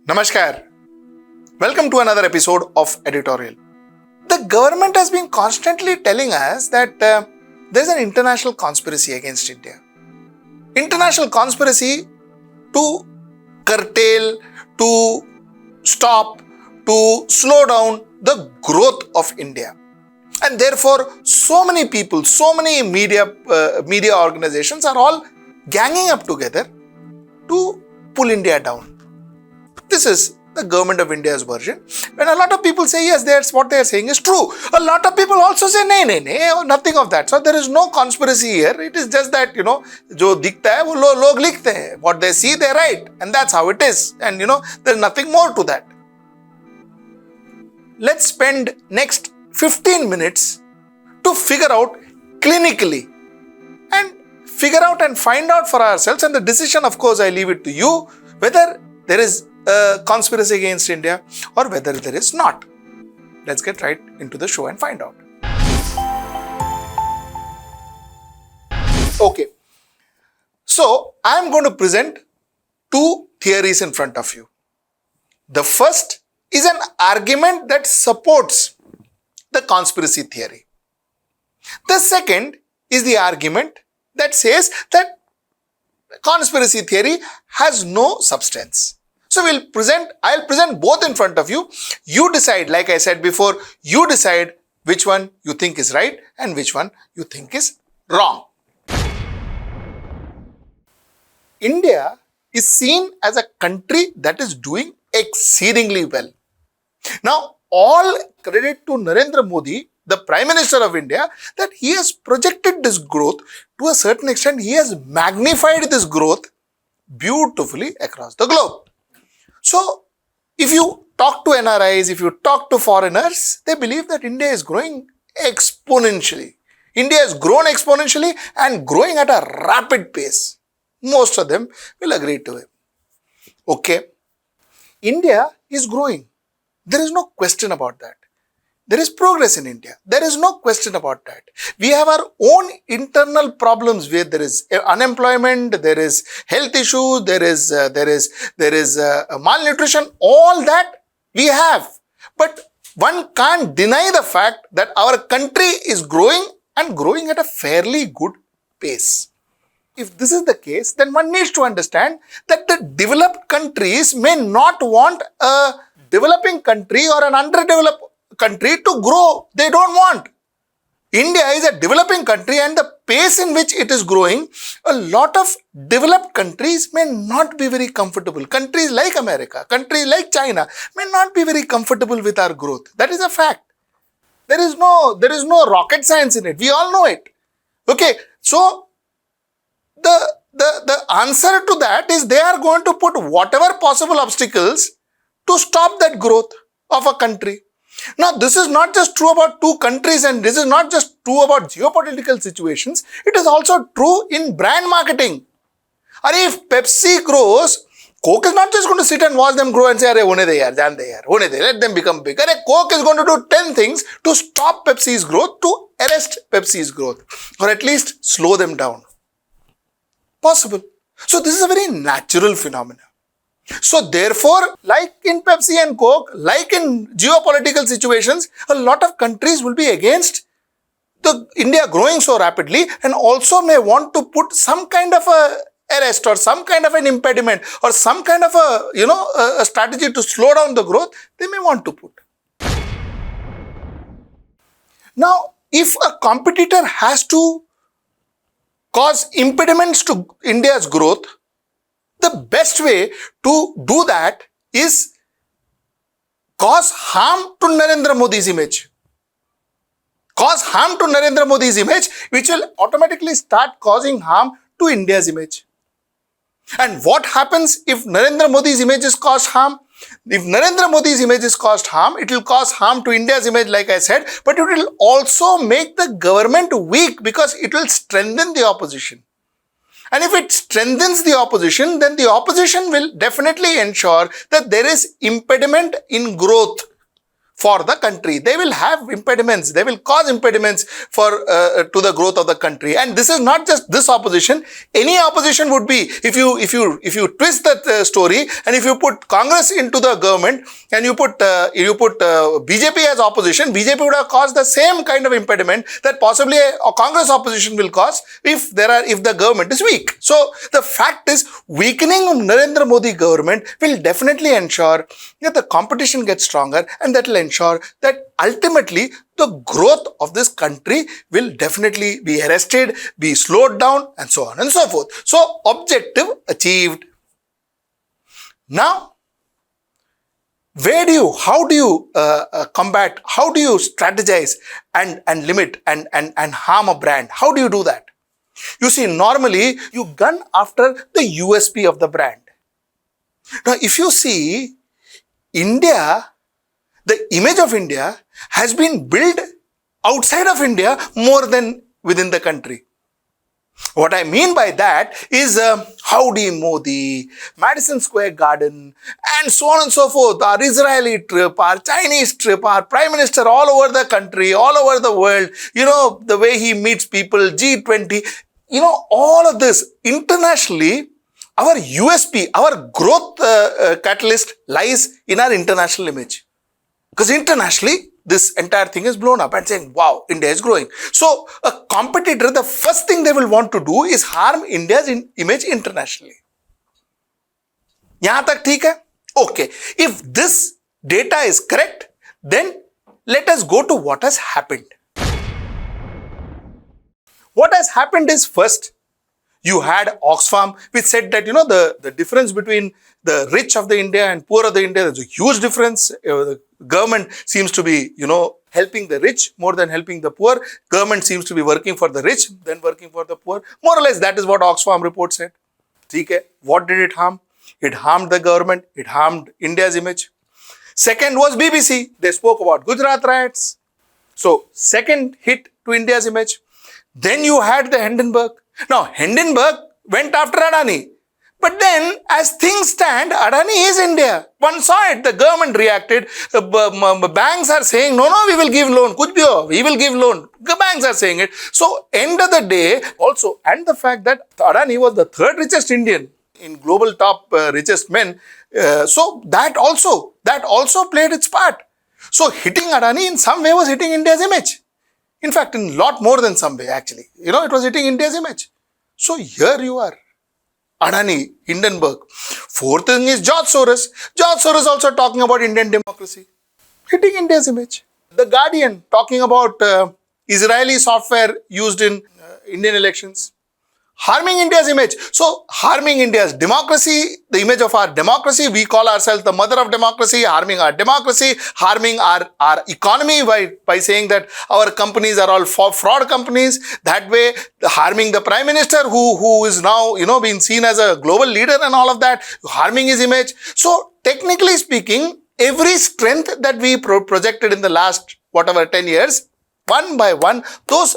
Namaskar. Welcome to another episode of Editorial. The government has been constantly telling us that there's an international conspiracy against India. International conspiracy to curtail, to stop, to slow down the growth of India. And therefore, so many people, so many media organizations are all ganging up together to pull India down. This is the government of India's version. When a lot of people say yes, that's what they are saying is true. A lot of people also say nay, nothing of that. So there is no conspiracy here. It is just that, जो दिखता है वो लोग लिखते हैं. What they see, they write. And that's how it is. And there's nothing more to that. Let's spend next 15 minutes to figure out clinically and figure out and find out for ourselves. And the decision, of course, I leave it to you, whether there is a conspiracy against India or whether there is not. Let's get right into the show and find out. Okay. So, I am going to present two theories in front of you. The first is an argument that supports the conspiracy theory. The second is the argument that says that conspiracy theory has no substance. So I'll present both in front of you. You decide, like I said before, you decide which one you think is right and which one you think is wrong. India is seen as a country that is doing exceedingly well. Now, all credit to Narendra Modi, the Prime Minister of India, that he has projected this growth to a certain extent. He has magnified this growth beautifully across the globe. So, if you talk to NRIs, if you talk to foreigners, they believe that India is growing exponentially. India has grown exponentially and growing at a rapid pace. Most of them will agree to it. Okay. India is growing. There is no question about that. There is progress in India. There is no question about that. We have our own internal problems where there is unemployment, there is health issues, there is malnutrition. All that we have. But one can't deny the fact that our country is growing and growing at a fairly good pace. If this is the case, then one needs to understand that the developed countries may not want a developing country or an underdeveloped country to grow. They don't want. India is a developing country, and the pace in which it is growing, a lot of developed countries may not be very comfortable. Countries like America, countries like China may not be very comfortable with our growth. That is a fact. There is no rocket science in it. We all know it. Okay, so the answer to that is they are going to put whatever possible obstacles to stop that growth of a country. Now, this is not just true about two countries, and this is not just true about geopolitical situations. It is also true in brand marketing. And if Pepsi grows, Coke is not just going to sit and watch them grow and say, let them become bigger. Coke is going to do 10 things to stop Pepsi's growth, to arrest Pepsi's growth, or at least slow them down. Possible. So, this is a very natural phenomenon. So therefore, like in Pepsi and Coke, like in geopolitical situations, a lot of countries will be against the India growing so rapidly and also may want to put some kind of a arrest or some kind of an impediment or some kind of a strategy to slow down the growth. They may want to put. Now, if a competitor has to cause impediments to India's growth, the best way to do that is cause harm to Narendra Modi's image. Cause harm to Narendra Modi's image, which will automatically start causing harm to India's image. And what happens if Narendra Modi's image is caused harm? If Narendra Modi's image is caused harm, it will cause harm to India's image, like I said, but it will also make the government weak because it will strengthen the opposition. And if it strengthens the opposition, then the opposition will definitely ensure that there is impediment in growth for the country. They will have impediments. They will cause impediments for to the growth of the country. And this is not just this opposition. Any opposition would be, if you twist that story, and if you put Congress into the government and you put BJP as opposition, BJP would have caused the same kind of impediment that possibly a Congress opposition will cause if the government is weak. So the fact is, weakening of Narendra Modi government will definitely ensure that the competition gets stronger, and that will ensure that ultimately the growth of this country will definitely be arrested, be slowed down, and so on and so forth. So objective achieved. Now, how do you combat, how do you strategize and limit and harm a brand? How do you do that? You see, normally you gun after the USP of the brand. Now, if you see, India, the image of India has been built outside of India more than within the country. What I mean by that is Howdy Modi, Madison Square Garden, and so on and so forth. Our Israeli trip, our Chinese trip, our Prime Minister all over the country, all over the world, the way he meets people, G20, all of this internationally. Our USP, our growth catalyst lies in our international image. Because internationally, this entire thing is blown up and saying, wow, India is growing. So a competitor, the first thing they will want to do is harm India's image internationally. Yahan tak theek hai? Okay. If this data is correct, then let us go to what has happened. What has happened is, first, you had Oxfam, which said that, the difference between the rich of the India and poor of the India, there's a huge difference. The government seems to be, helping the rich more than helping the poor. Government seems to be working for the rich than working for the poor. More or less, that is what Oxfam report said. Okay. What did it harm? It harmed the government. It harmed India's image. Second was BBC. They spoke about Gujarat riots. So, second hit to India's image. Then you had the Hindenburg. Now, Hindenburg went after Adani. But then, as things stand, Adani is India. One saw it. The government reacted. Banks are saying, no, we will give loan. Kuch bhi ho, we will give loan. The banks are saying it. So, end of the day, also, and the fact that Adani was the third richest Indian in global top richest men. So, that also played its part. So, hitting Adani in some way was hitting India's image. In fact, in a lot more than some way, actually. It was hitting India's image. So, here you are. Adani, Hindenburg. Fourth thing is George Soros. George Soros also talking about Indian democracy. Hitting India's image. The Guardian talking about Israeli software used in Indian elections. Harming India's image. So, harming India's democracy, the image of our democracy. We call ourselves the mother of democracy. Harming our democracy. Harming our economy by saying that our companies are all fraud companies. That way, harming the Prime Minister who is now, being seen as a global leader and all of that. Harming his image. So, technically speaking, every strength that we projected in the last, 10 years, one by one, those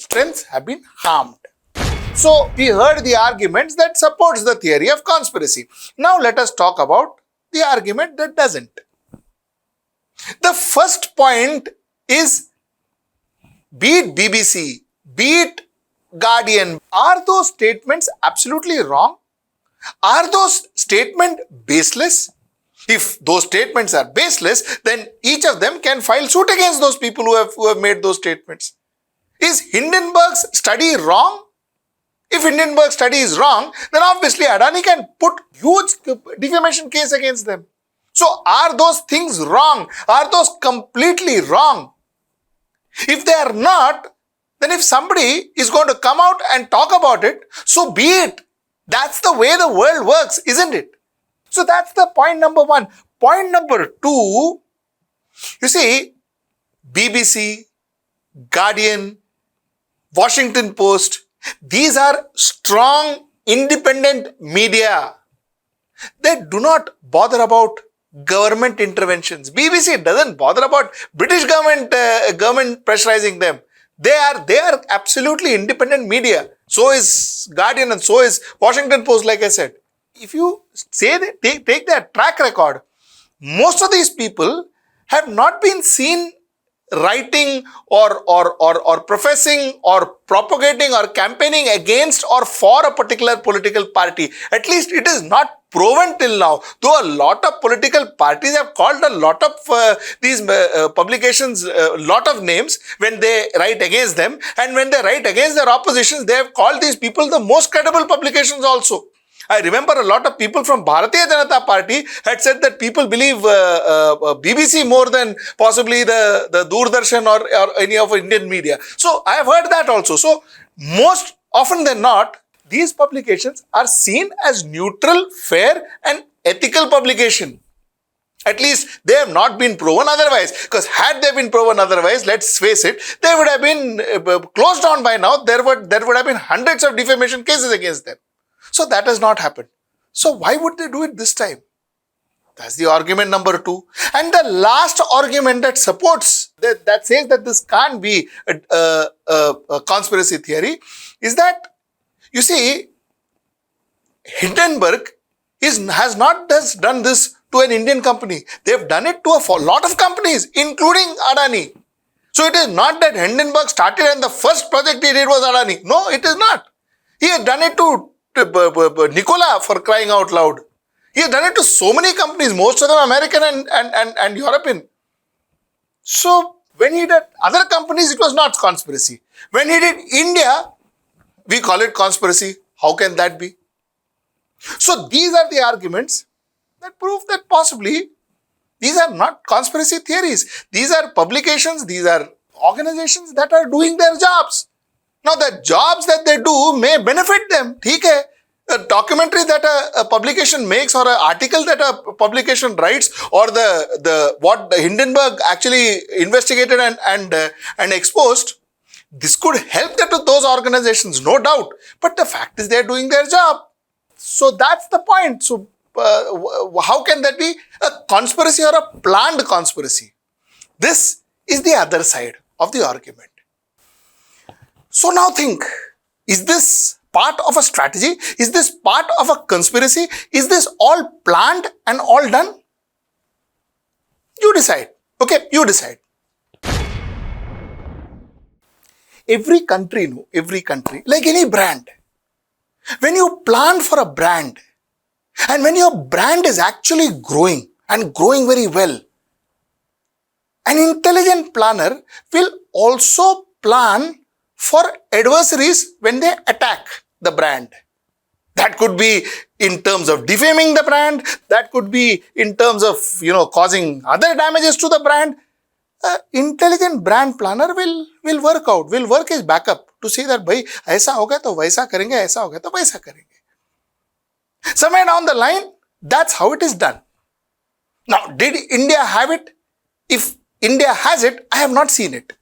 strengths have been harmed. So, we heard the arguments that supports the theory of conspiracy. Now, let us talk about the argument that doesn't. The first point is, be it BBC, be it Guardian, are those statements absolutely wrong? Are those statements baseless? If those statements are baseless, then each of them can file suit against those people who have made those statements. Is Hindenburg's study wrong? If Hindenburg's study is wrong, then obviously Adani can put huge defamation case against them. So, are those things wrong? Are those completely wrong? If they are not, then if somebody is going to come out and talk about it, so be it. That's the way the world works, isn't it? So, that's the point number one. Point number two, you see, BBC, Guardian, Washington Post, these are strong, independent media. They do not bother about government interventions. BBC doesn't bother about British government pressurizing them. They are absolutely independent media. So is Guardian and so is Washington Post, like I said. If you say that, take their track record, most of these people have not been seen writing or professing or propagating or campaigning against or for a particular political party. At least it is not proven till now. Though a lot of political parties have called a lot of these publications a lot of names when they write against them, and when they write against their oppositions, they have called these people the most credible publications also. I remember a lot of people from Bharatiya Janata Party had said that people believe BBC more than possibly the Doordarshan or any of Indian media. So I have heard that also. So most often than not, these publications are seen as neutral, fair and ethical publication. At least they have not been proven otherwise. Because had they been proven otherwise, let's face it, they would have been closed down by now. There would have been hundreds of defamation cases against them. So that has not happened. So why would they do it this time? That's the argument number 2. And the last argument that supports, that says that this can't be a conspiracy theory, is that, you see, Hindenburg has not just done this to an Indian company. They've done it to a lot of companies, including Adani. So it is not that Hindenburg started and the first project he did was Adani. No, it is not. He has done it to Nikola, for crying out loud. He has done it to so many companies, most of them American and European. So when he did other companies, it was not conspiracy. When he did India, we call it conspiracy. How can that be? So these are the arguments that prove that possibly these are not conspiracy theories. These are publications, these are organizations that are doing their jobs. Now, the jobs that they do may benefit them. ठीक है. A documentary that a publication makes, or an article that a publication writes, or what the Hindenburg actually investigated and exposed, this could help those organizations, no doubt. But the fact is, they are doing their job. So that's the point. So how can that be a conspiracy or a planned conspiracy? This is the other side of the argument. So now think, is this part of a strategy? Is this part of a conspiracy? Is this all planned and all done? You decide. Okay, you decide. Every country, like any brand, when you plan for a brand, and when your brand is actually growing and growing very well, an intelligent planner will also plan for adversaries when they attack the brand. That could be in terms of defaming the brand. That could be in terms of, causing other damages to the brand. An intelligent brand planner will work his backup to say that, bhai, aisa hoga to vaisa karenge, aisa hoga to vaisa karenge. Somewhere down the line, that's how it is done. Now, did India have it? If India has it, I have not seen it.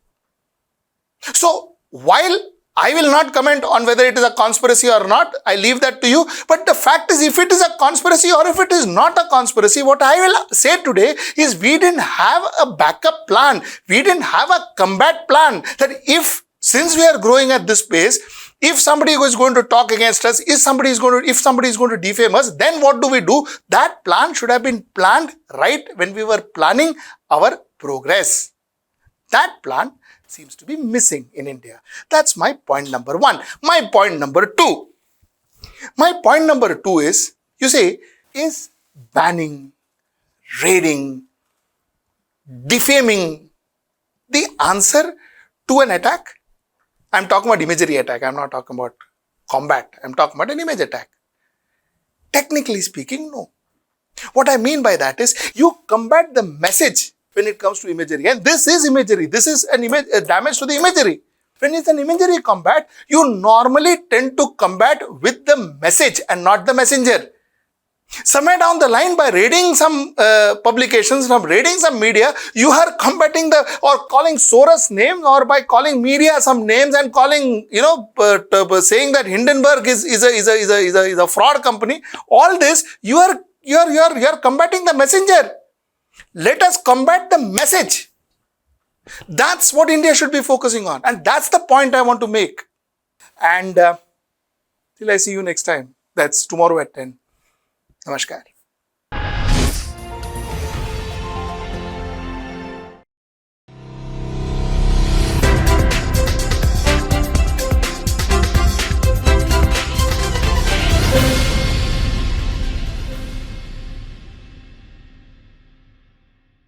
So, while I will not comment on whether it is a conspiracy or not, I leave that to you. But the fact is, if it is a conspiracy or if it is not a conspiracy, what I will say today is we didn't have a backup plan. We didn't have a combat plan. That since we are growing at this pace, if somebody is going to talk against us, if somebody is going to defame us, then what do? That plan should have been planned right when we were planning our progress. That plan seems to be missing in India. That's my point number 1. My point number 2. My point number 2 is, is banning, raiding, defaming the answer to an attack? I'm talking about imagery attack. I'm not talking about combat. I'm talking about an image attack. Technically speaking, no. What I mean by that is, you combat the message when it comes to imagery. And this is imagery. This is a damage to the imagery. When it's an imagery combat, you normally tend to combat with the message and not the messenger. Somewhere down the line, by raiding some publications, raiding some media, you are combating or calling Soros names, or by calling media some names and calling, saying that Hindenburg is a fraud company. All this, you are combating the messenger. Let us combat the message. That's what India should be focusing on. And that's the point I want to make. And till I see you next time, that's tomorrow at 10. Namaskar.